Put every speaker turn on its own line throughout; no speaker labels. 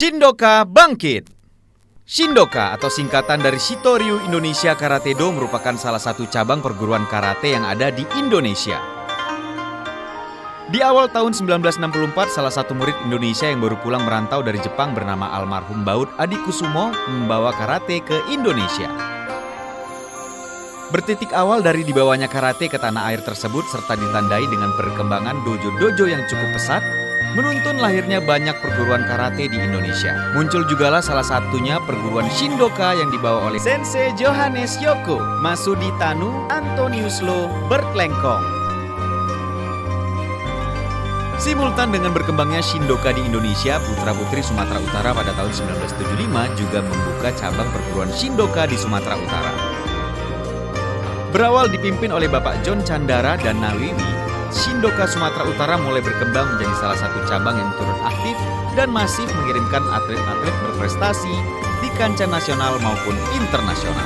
Shindoka bangkit! Shindoka atau singkatan dari Shitoryu Indonesia Karate Do merupakan salah satu cabang perguruan karate yang ada di Indonesia. Di awal tahun 1964, salah satu murid Indonesia yang baru pulang merantau dari Jepang bernama almarhum Baut Adikusumo membawa karate ke Indonesia. Bertitik awal dari dibawanya karate ke tanah air tersebut serta ditandai dengan perkembangan dojo-dojo yang cukup pesat, menuntun lahirnya banyak perguruan karate di Indonesia. Muncul jugalah salah satunya perguruan Shindoka yang dibawa oleh Sensei Johannes Yoko, Masudi Tanu, Antonius Lo, Bert Lengkong. Simultan dengan berkembangnya Shindoka di Indonesia, putra-putri Sumatera Utara pada tahun 1975 juga membuka cabang perguruan Shindoka di Sumatera Utara. Berawal dipimpin oleh Bapak John Chandara dan Nawiwi, Shindoka Sumatera Utara mulai berkembang menjadi salah satu cabang yang turut aktif dan masif mengirimkan atlet-atlet berprestasi di kancah nasional maupun internasional.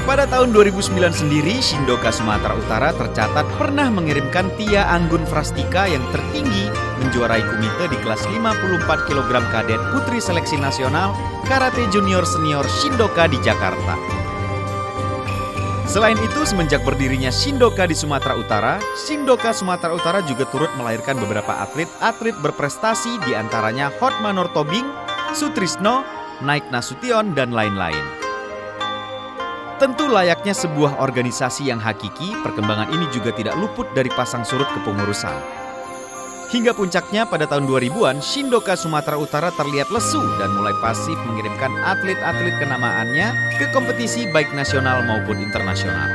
Pada tahun 2009 sendiri, Shindoka Sumatera Utara tercatat pernah mengirimkan Tia Anggun Frastika yang tertinggi menjuarai komite di kelas 54 kg kadet putri seleksi nasional Karate Junior Senior Shindoka di Jakarta. Selain itu, semenjak berdirinya Shindoka di Sumatera Utara, Shindoka Sumatera Utara juga turut melahirkan beberapa atlet berprestasi diantaranya Hotmanor Tobing, Sutrisno, Naik Nasution, dan lain-lain. Tentu layaknya sebuah organisasi yang hakiki, perkembangan ini juga tidak luput dari pasang surut kepengurusan. Hingga puncaknya pada tahun 2000-an, Shindoka Sumatera Utara terlihat lesu dan mulai pasif mengirimkan atlet-atlet kenamaannya ke kompetisi baik nasional maupun internasional.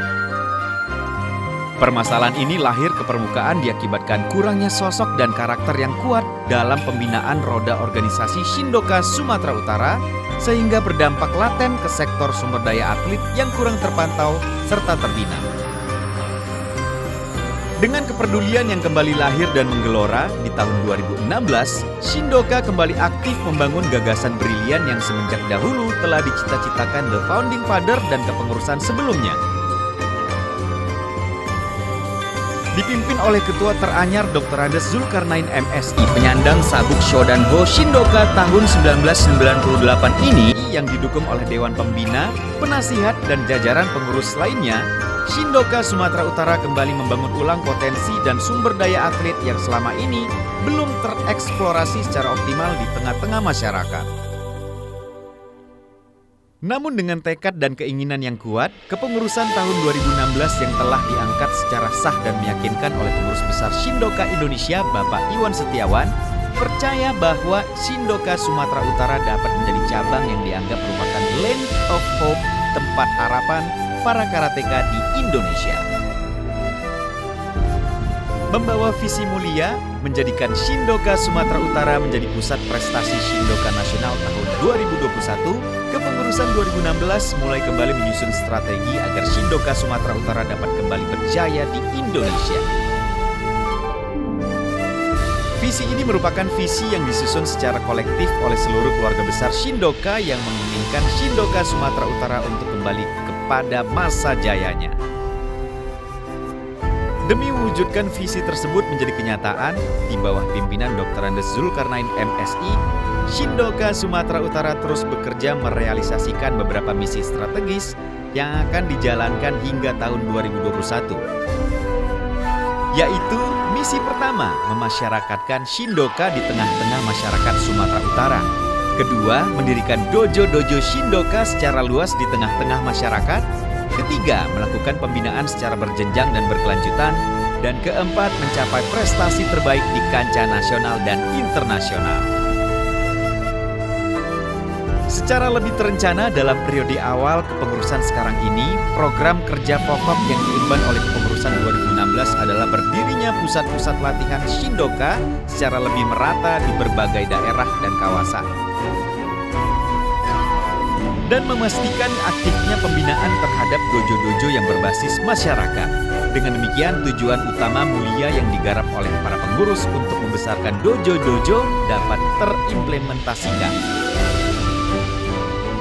Permasalahan ini lahir ke permukaan diakibatkan kurangnya sosok dan karakter yang kuat dalam pembinaan roda organisasi Shindoka Sumatera Utara, sehingga berdampak laten ke sektor sumber daya atlet yang kurang terpantau serta terbina. Dengan kepedulian yang kembali lahir dan menggelora, di tahun 2016, Shindoka kembali aktif membangun gagasan brilian yang semenjak dahulu telah dicita-citakan The Founding Father dan kepengurusan sebelumnya. Dipimpin oleh Ketua Teranyar Dr. Andes Zulkarnain MSI, penyandang sabuk Shodanho Shindoka tahun 1998 ini yang didukung oleh Dewan Pembina, Penasihat, dan jajaran pengurus lainnya, Shindoka Sumatera Utara kembali membangun ulang potensi dan sumber daya atlet yang selama ini belum tereksplorasi secara optimal di tengah-tengah masyarakat. Namun dengan tekad dan keinginan yang kuat, kepengurusan tahun 2016 yang telah diangkat secara sah dan meyakinkan oleh pengurus besar Shindoka Indonesia, Bapak Iwan Setiawan, percaya bahwa Shindoka Sumatera Utara dapat menjadi cabang yang dianggap merupakan land of hope, tempat harapan para karateka di Indonesia. Membawa visi mulia, menjadikan Shindoka Sumatera Utara menjadi pusat prestasi Shindoka Nasional tahun 2021, kepengurusan 2016 mulai kembali menyusun strategi agar Shindoka Sumatera Utara dapat kembali berjaya di Indonesia. Visi ini merupakan visi yang disusun secara kolektif oleh seluruh keluarga besar Shindoka yang menginginkan Shindoka Sumatera Utara untuk kembali kepada masa jayanya. Demi mewujudkan visi tersebut menjadi kenyataan, di bawah pimpinan Dr. Andes Zulkarnain MSI, Shindoka Sumatera Utara terus bekerja merealisasikan beberapa misi strategis yang akan dijalankan hingga tahun 2021. Yaitu, misi pertama, memasyarakatkan Shindoka di tengah-tengah masyarakat Sumatera Utara. Kedua, mendirikan dojo-dojo Shindoka secara luas di tengah-tengah masyarakat. Ketiga, melakukan pembinaan secara berjenjang dan berkelanjutan. Dan keempat, mencapai prestasi terbaik di kancah nasional dan internasional. Secara lebih terencana dalam periode awal kepengurusan sekarang ini, program kerja pokok yang diemban oleh kepengurusan 2016 adalah berdirinya pusat-pusat latihan Shindoka secara lebih merata di berbagai daerah dan kawasan. Dan memastikan aktifnya pembinaan terhadap dojo-dojo yang berbasis masyarakat. Dengan demikian, tujuan utama mulia yang digarap oleh para pengurus untuk membesarkan dojo-dojo dapat terimplementasikan.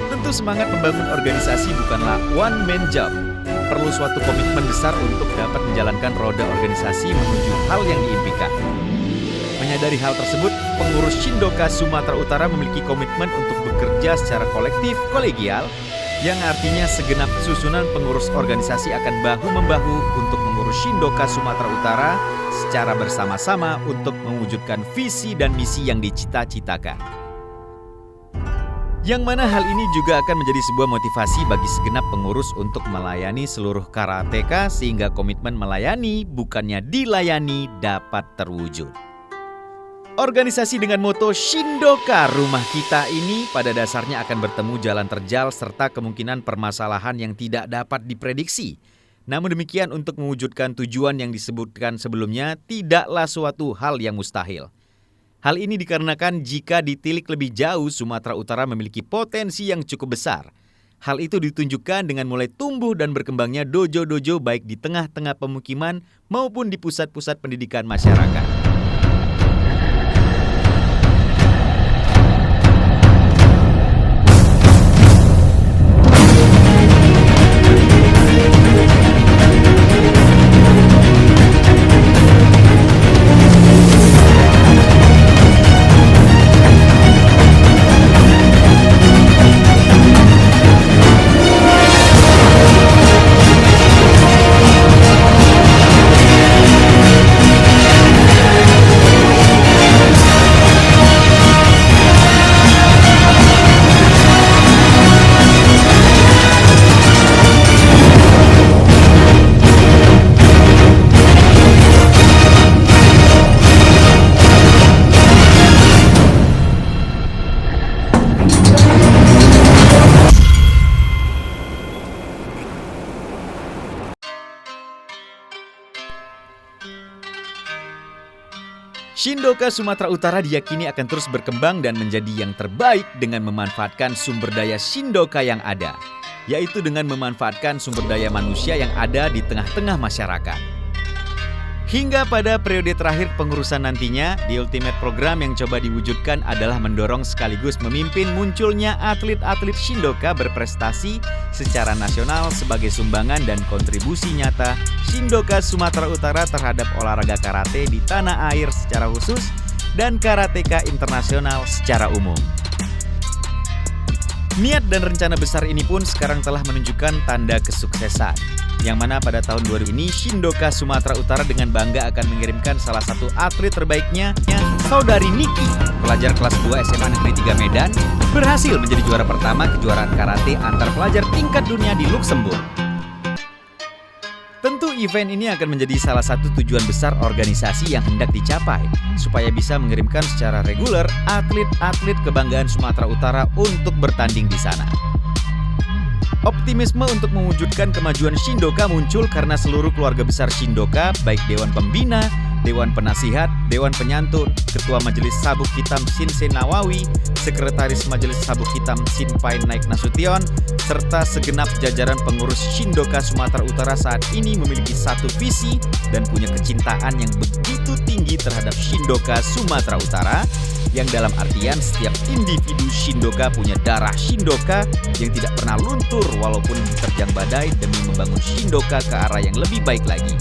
Tentu semangat membangun organisasi bukanlah one man job. Perlu suatu komitmen besar untuk dapat menjalankan roda organisasi menuju hal yang diimpikan. menyadari hal tersebut, pengurus Shindoka Sumatera Utara memiliki komitmen untuk bekerja secara kolektif, kolegial, yang artinya segenap susunan pengurus organisasi akan bahu-membahu untuk mengurus Shindoka Sumatera Utara secara bersama-sama untuk mewujudkan visi dan misi yang dicita-citakan. Yang mana hal ini juga akan menjadi sebuah motivasi bagi segenap pengurus untuk melayani seluruh karateka sehingga komitmen melayani, bukannya dilayani, dapat terwujud. Organisasi dengan moto Shindoka Rumah Kita ini pada dasarnya akan bertemu jalan terjal serta kemungkinan permasalahan yang tidak dapat diprediksi. Namun demikian untuk mewujudkan tujuan yang disebutkan sebelumnya tidaklah suatu hal yang mustahil. Hal ini dikarenakan jika ditilik lebih jauh, Sumatera Utara memiliki potensi yang cukup besar. Hal itu ditunjukkan dengan mulai tumbuh dan berkembangnya dojo-dojo baik di tengah-tengah pemukiman maupun di pusat-pusat pendidikan masyarakat. Shindoka Sumatera Utara diyakini akan terus berkembang dan menjadi yang terbaik dengan memanfaatkan sumber daya Shindoka yang ada, yaitu dengan memanfaatkan sumber daya manusia yang ada di tengah-tengah masyarakat. Hingga pada periode terakhir pengurusan nantinya, di Ultimate Program yang coba diwujudkan adalah mendorong sekaligus memimpin munculnya atlet-atlet Shindoka berprestasi secara nasional sebagai sumbangan dan kontribusi nyata Shindoka Sumatera Utara terhadap olahraga karate di tanah air secara khusus dan karateka internasional secara umum. Niat dan rencana besar ini pun sekarang telah menunjukkan tanda kesuksesan, yang mana pada tahun 2000 ini Shindoka Sumatera Utara dengan bangga akan mengirimkan salah satu atlet terbaiknya, saudari Niki, pelajar kelas 2 SMA Negeri 3 Medan, berhasil menjadi juara pertama kejuaraan karate antar pelajar tingkat dunia di Luxembourg. Tentu event ini akan menjadi salah satu tujuan besar organisasi yang hendak dicapai, supaya bisa mengirimkan secara reguler atlet-atlet kebanggaan Sumatera Utara untuk bertanding di sana. Optimisme untuk mewujudkan kemajuan Shindoka muncul karena seluruh keluarga besar Shindoka, baik Dewan Pembina, Dewan Penasihat, Dewan Penyantun, Ketua Majelis Sabuk Hitam Shinsei Nawawi, Sekretaris Majelis Sabuk Hitam Sinpai Naik Nasution, serta segenap jajaran pengurus Shindoka Sumatera Utara saat ini memiliki satu visi dan punya kecintaan yang begitu tinggi terhadap Shindoka Sumatera Utara, yang dalam artian setiap individu Shindoka punya darah Shindoka yang tidak pernah luntur walaupun diterjang badai demi membangun Shindoka ke arah yang lebih baik lagi.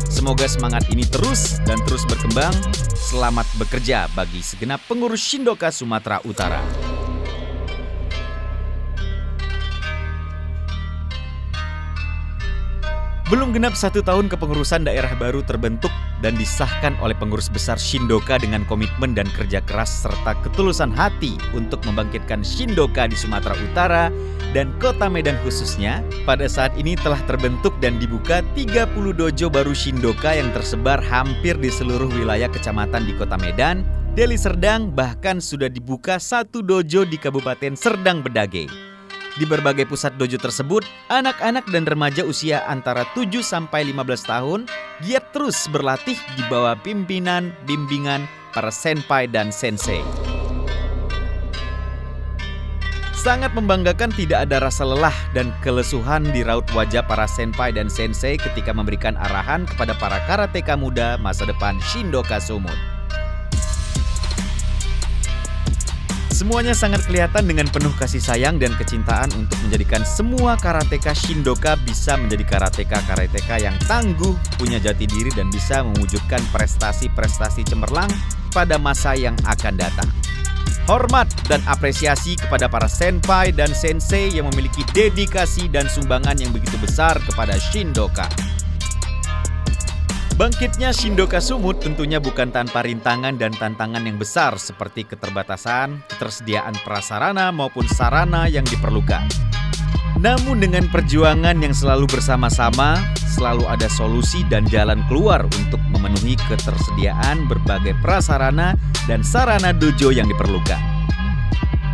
Semoga semangat ini terus dan terus berkembang. Selamat bekerja bagi segenap pengurus Shindoka Sumatera Utara. Belum genap 1 tahun kepengurusan daerah baru terbentuk dan disahkan oleh pengurus besar Shindoka dengan komitmen dan kerja keras serta ketulusan hati untuk membangkitkan Shindoka di Sumatera Utara dan Kota Medan khususnya. Pada saat ini telah terbentuk dan dibuka 30 dojo baru Shindoka yang tersebar hampir di seluruh wilayah kecamatan di Kota Medan, Deli Serdang, bahkan sudah dibuka 1 dojo di Kabupaten Serdang Bedage. Di berbagai pusat dojo tersebut, anak-anak dan remaja usia antara 7 sampai 15 tahun giat terus berlatih di bawah pimpinan bimbingan para senpai dan sensei. Sangat membanggakan tidak ada rasa lelah dan kelesuhan di raut wajah para senpai dan sensei ketika memberikan arahan kepada para karateka muda masa depan Shindoka Sumut. Semuanya sangat kelihatan dengan penuh kasih sayang dan kecintaan untuk menjadikan semua karateka Shindoka bisa menjadi karateka yang tangguh, punya jati diri dan bisa mewujudkan prestasi-prestasi cemerlang pada masa yang akan datang. Hormat dan apresiasi kepada para senpai dan sensei yang memiliki dedikasi dan sumbangan yang begitu besar kepada Shindoka. Bangkitnya Shindoka Sumut tentunya bukan tanpa rintangan dan tantangan yang besar seperti keterbatasan, ketersediaan prasarana maupun sarana yang diperlukan. Namun dengan perjuangan yang selalu bersama-sama, selalu ada solusi dan jalan keluar untuk memenuhi ketersediaan berbagai prasarana dan sarana dojo yang diperlukan.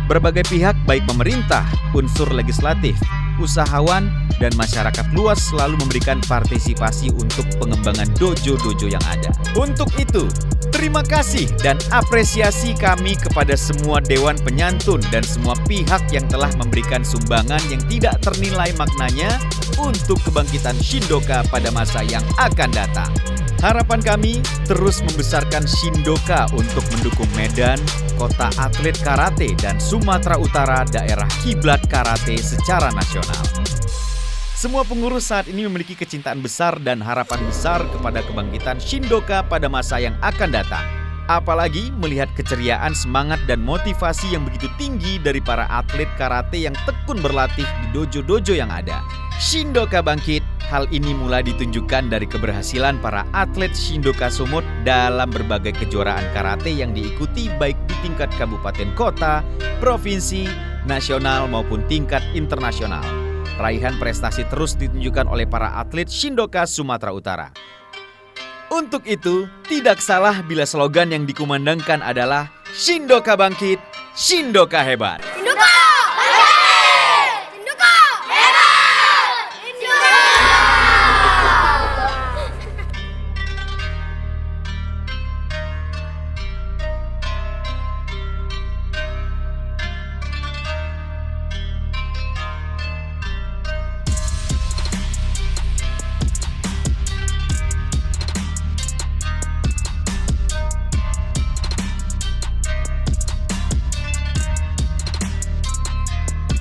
Berbagai pihak baik pemerintah, unsur legislatif, usahawan, dan masyarakat luas selalu memberikan partisipasi untuk pengembangan dojo-dojo yang ada. Untuk itu, terima kasih dan apresiasi kami kepada semua Dewan Penyantun dan semua pihak yang telah memberikan sumbangan yang tidak ternilai maknanya untuk kebangkitan Shindoka pada masa yang akan datang. Harapan kami terus membesarkan Shindoka untuk mendukung Medan, kota atlet karate, dan Sumatera Utara daerah kiblat karate secara nasional. Semua pengurus saat ini memiliki kecintaan besar dan harapan besar kepada kebangkitan Shindoka pada masa yang akan datang. Apalagi melihat keceriaan, semangat, dan motivasi yang begitu tinggi dari para atlet karate yang tekun berlatih di dojo-dojo yang ada. Shindoka bangkit, hal ini mulai ditunjukkan dari keberhasilan para atlet Shindoka Sumut dalam berbagai kejuaraan karate yang diikuti baik di tingkat kabupaten kota, provinsi, nasional maupun tingkat internasional. Raihan prestasi terus ditunjukkan oleh para atlet Shindoka Sumatera Utara. Untuk itu, tidak salah bila slogan yang dikumandangkan adalah Shindoka bangkit, Shindoka hebat.